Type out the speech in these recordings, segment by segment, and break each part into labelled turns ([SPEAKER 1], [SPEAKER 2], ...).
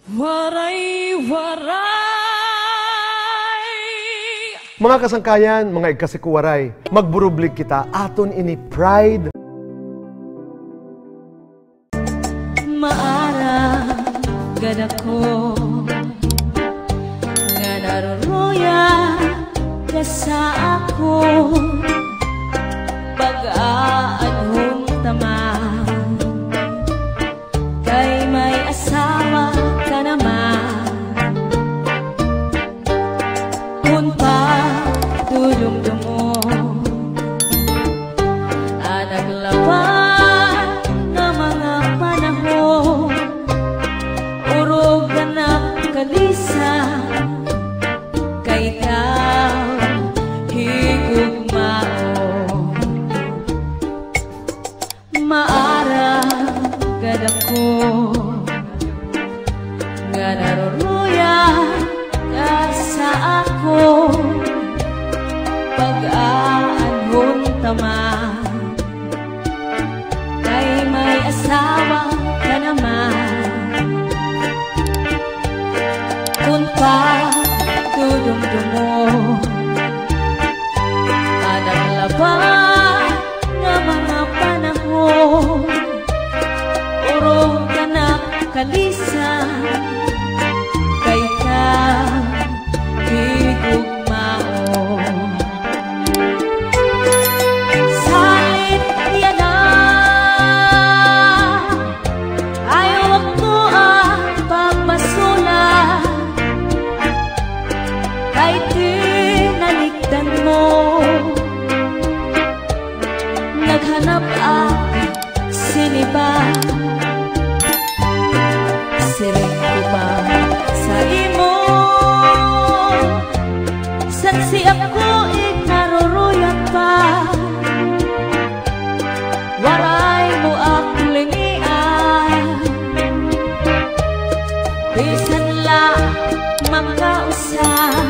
[SPEAKER 1] Waray-waray. Mga kasangkayan, mga ikasikuwaray, magburublig kita aton ini pride.
[SPEAKER 2] Maara gad ako nga naruruya ka sa ako pag-aanhong taman kay may asawa ka naman kung pa tulong mo naglaban na mga panahon urog na kalisa kay ikaw higugmao maara gad ako nga naruruya ka sa ako pag-aanhon taman kay may asawa ka naman kung pa tudong-dumo naglaban na mga panahon urong ka na kalisa kay ka higugmao salit yan na ayaw ako ang pagmasulat kay tinalikdan mo naghanap ang siniba siring ko pa sa imo saksi ako ignaruruyan pa waray mo aklingian bisan la makausan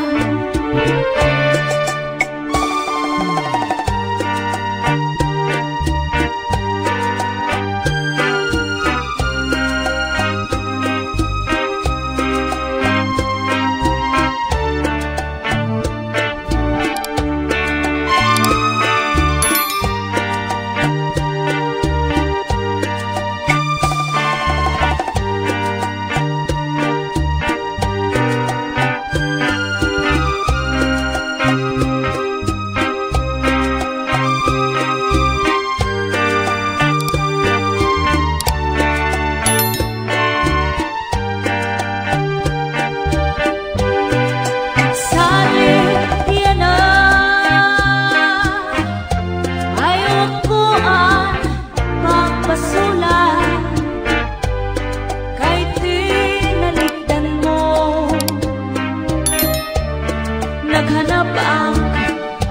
[SPEAKER 2] naghanap ang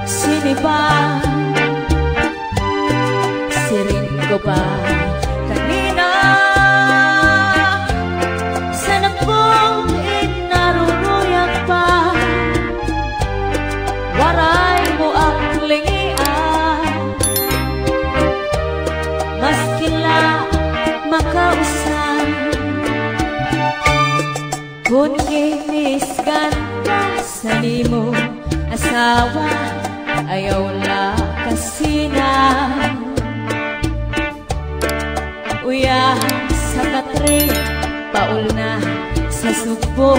[SPEAKER 2] siniba siring ko pa kanina sana pong ignaruruyak pa waray mo aklingian maskila makausan kung ginisgan sa nimo asawa ayaw la kasina uyahang sa katre paul na sa subo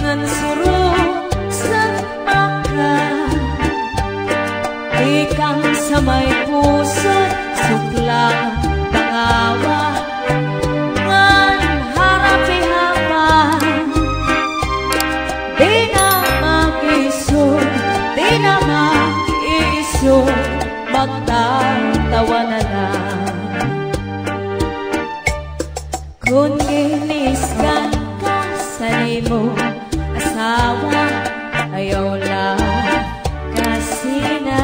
[SPEAKER 2] ngan suro sa maka ikang sa may puso suklang tangawa ngan harapi-hapa di na mag-iso magtatawa na lang kung ginisgan ka sa nimo asawa ayaw lang kasi na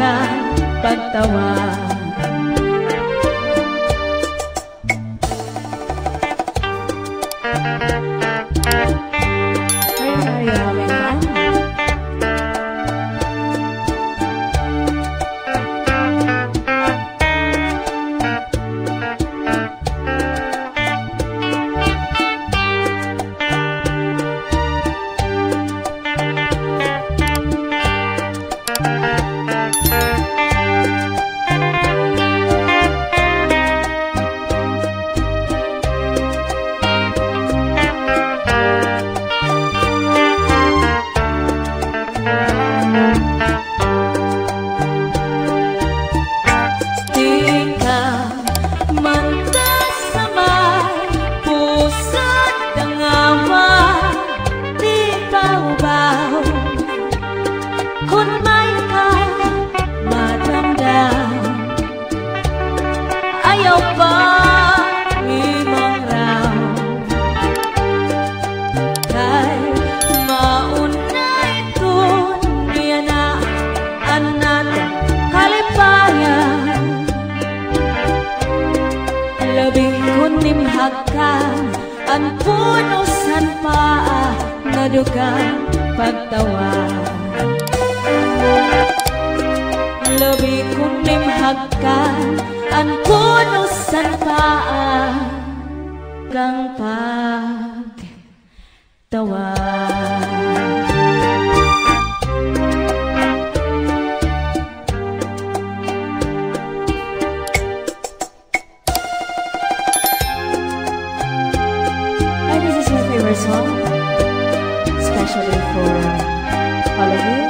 [SPEAKER 2] kang pagtawa. Are you having fun? Ayaw pa imong raw kay maunay kun niya na anan kalipayan. Labi kun nimhag ka an punusan pa na dugang pagtawa. Labi kun nimhag ka an punusan paa kang pagtawa. This is my favorite song, especially for all of you.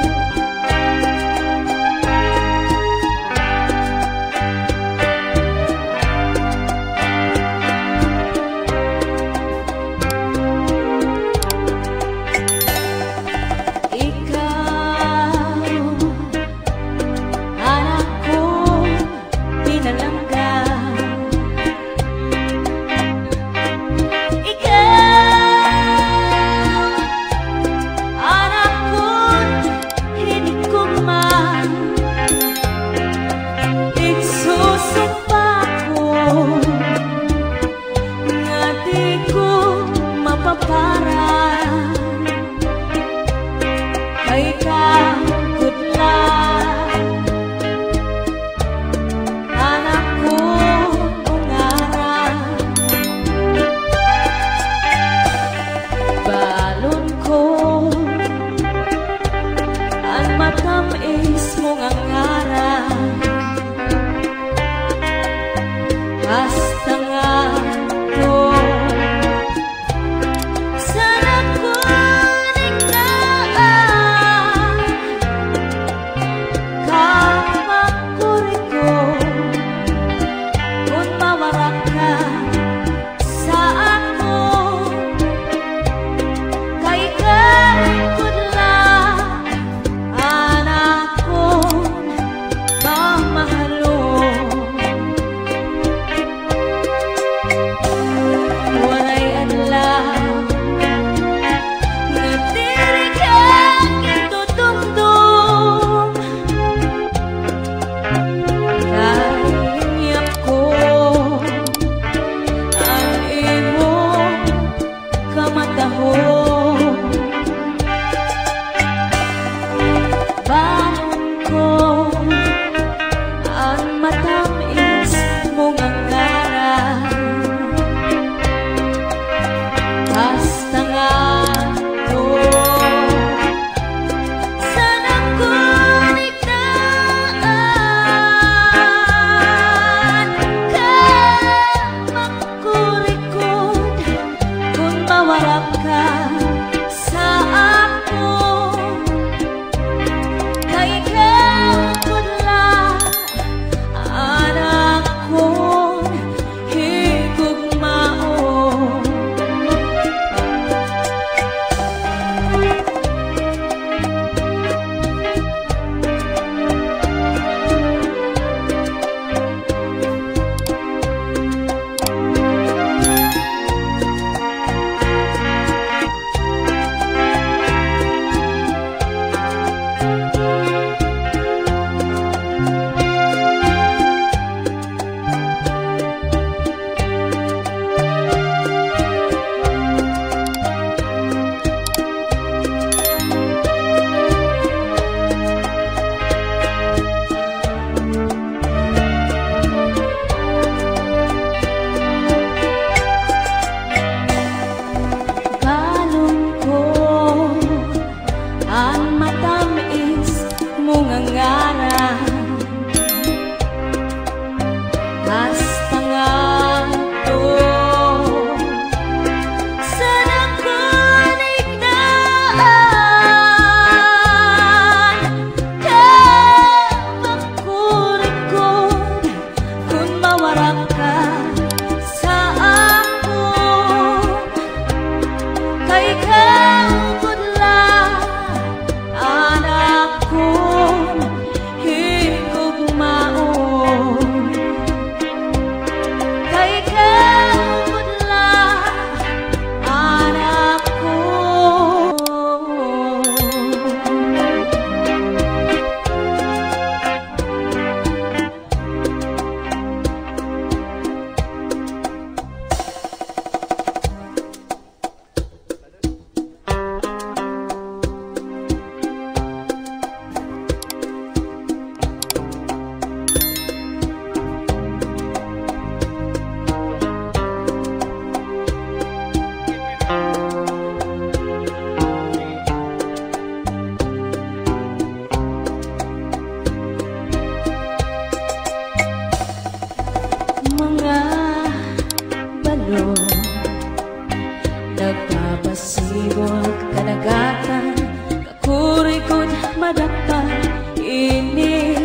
[SPEAKER 2] kurikot madapat ini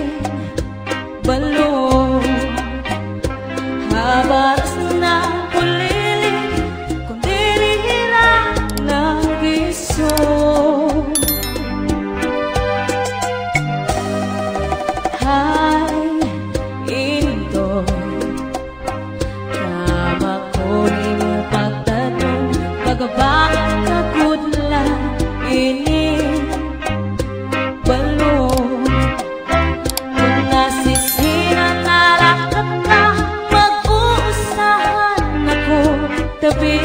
[SPEAKER 2] balong habaras na puliling kung dirihira ng iso. Hay ito kama ko ni mo pagtanong pagabang kakudla ini balong kung nasisinan na lakad na mag-uusahan ako tabi.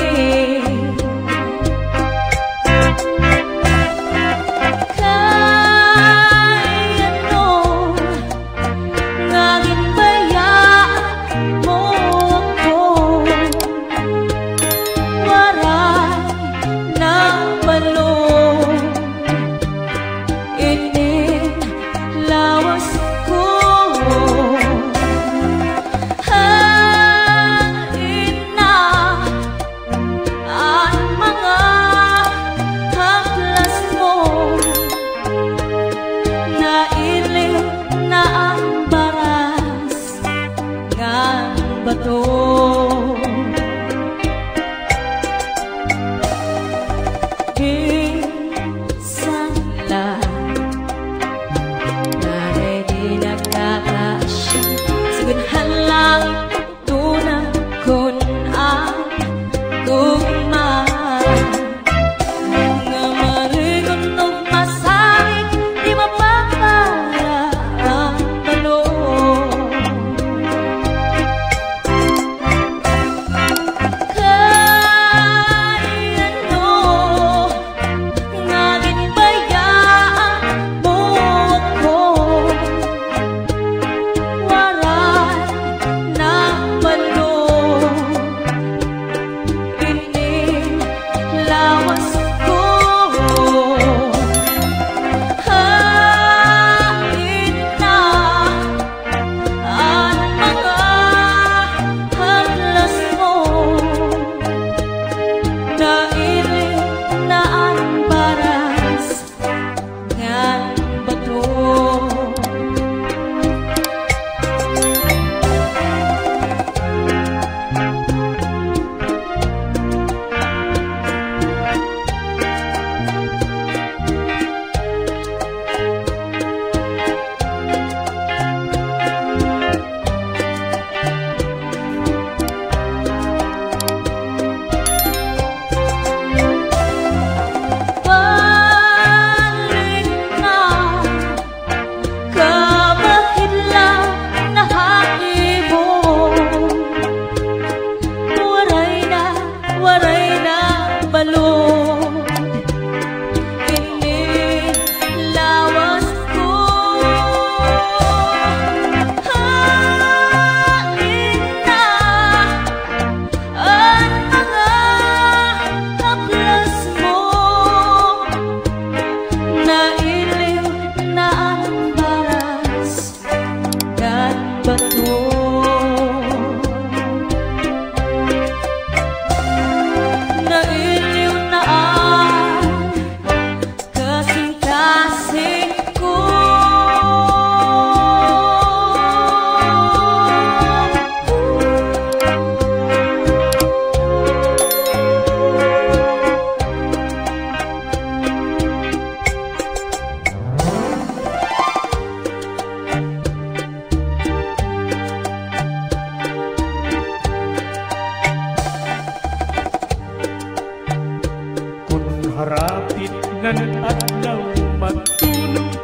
[SPEAKER 3] harapit nan adlaw magtulog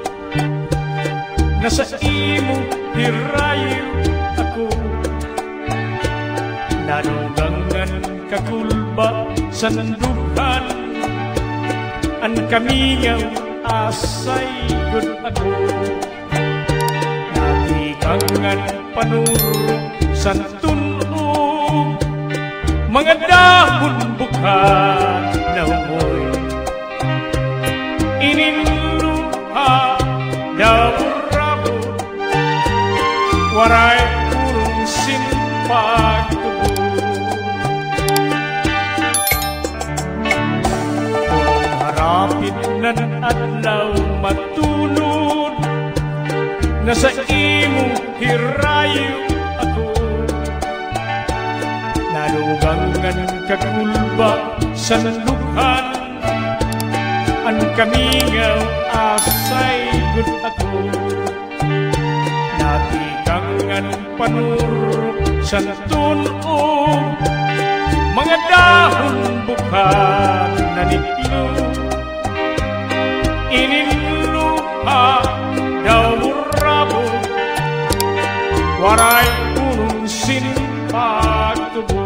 [SPEAKER 3] na sa imo hirayo ako nadugangan kakulba sa nanduhan an kamingaw asay gud ako natikangan panuro sa tunog mga dahon bukat na umoy ininluha daburabo waray kurong sinpagtubo kung harapit nan adlaw matulod na sa imo hirayo ako nalugangan kagulba sa lughan ang kamingaw asay gud ako natikangan panuro sa tunog mga dahon bukan na niklo ininluha daw rabo waray punong sinpagtubo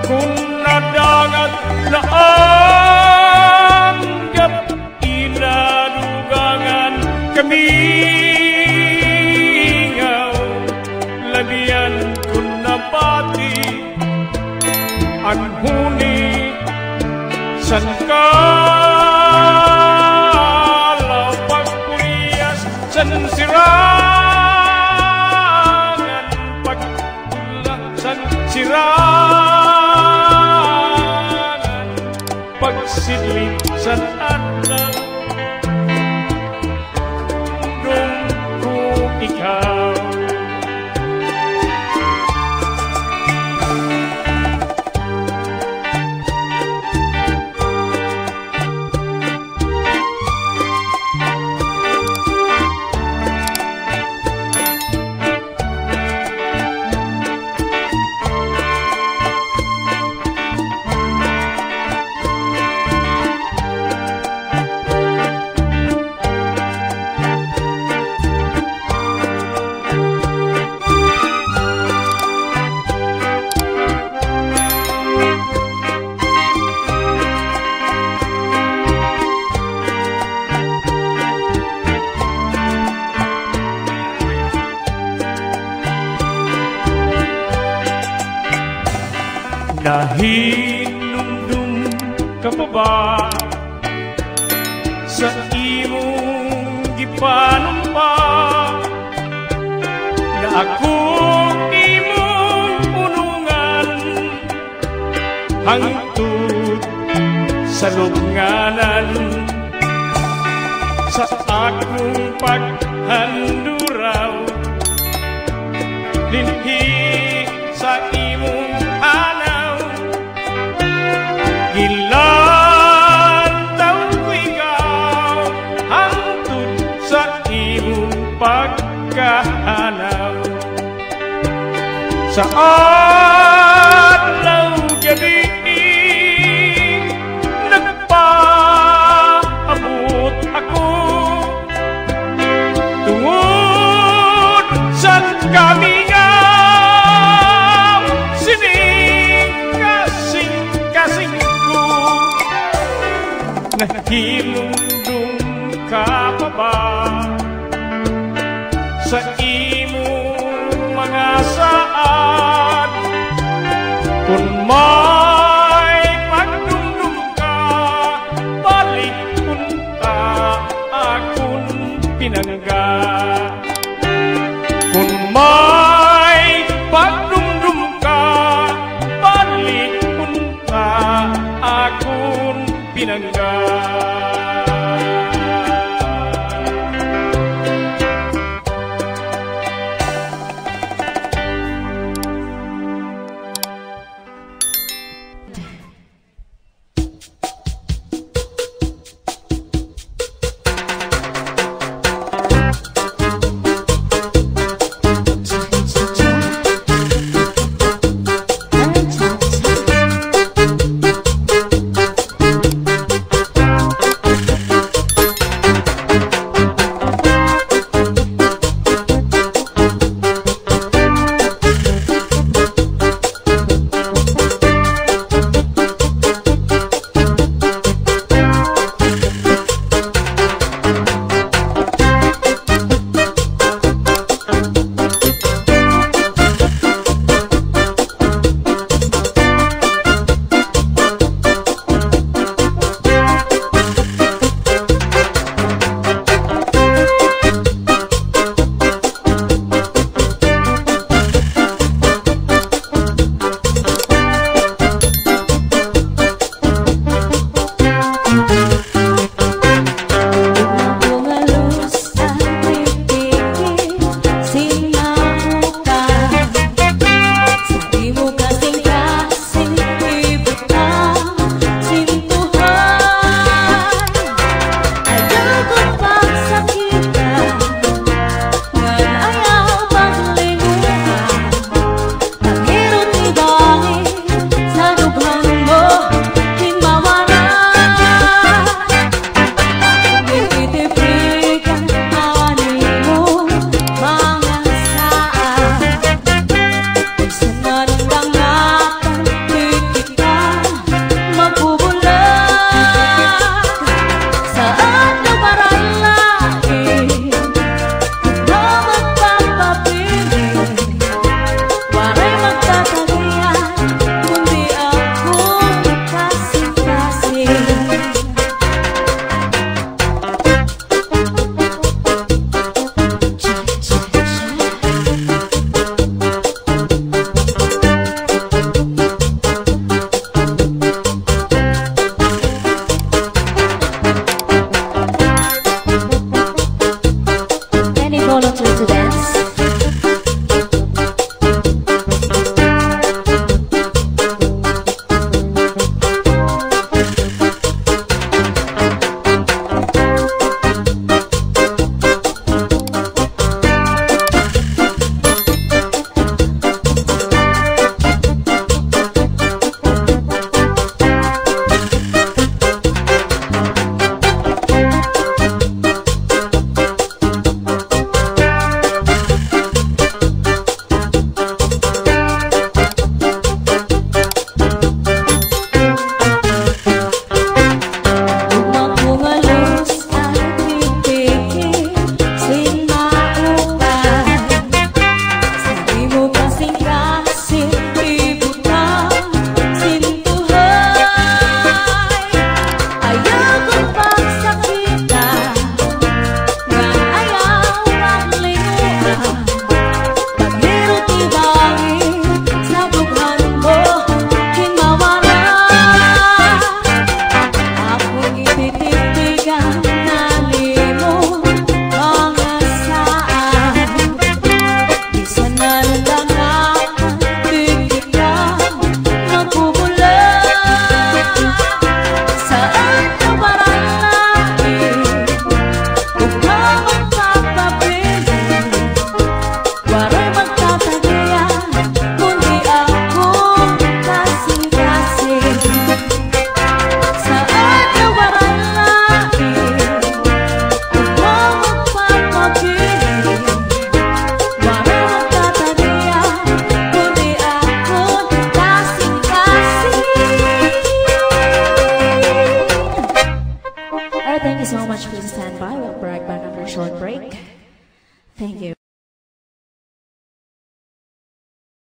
[SPEAKER 3] kung nadagat na anggap inadugangan kami labian kung napati ang huni san kalaw pagpuriyas san sirangan pagtulak san sirangan pagsidling san adlaw dong ko ikaw nahinumdum ka pa ba sa imong gipanumpa na akong imong punungan hangtod sa lubnganan sa akong paghanduraw linhi sa imong anaw ilan taw ikaw hangtod sa imong pagkahanaw sa adlaw gabi nagpaabot ako tungod sa kamingaw sining kasing ko nahimundong ka pa ba sa imong mga saad kung may pagdumdum ka balik punta akong pinangga kung may pagdumdum ka balik punta akong pinangga
[SPEAKER 2] Alright, thank you so much. Please stand by. We'll be right back after a short break. Thank you.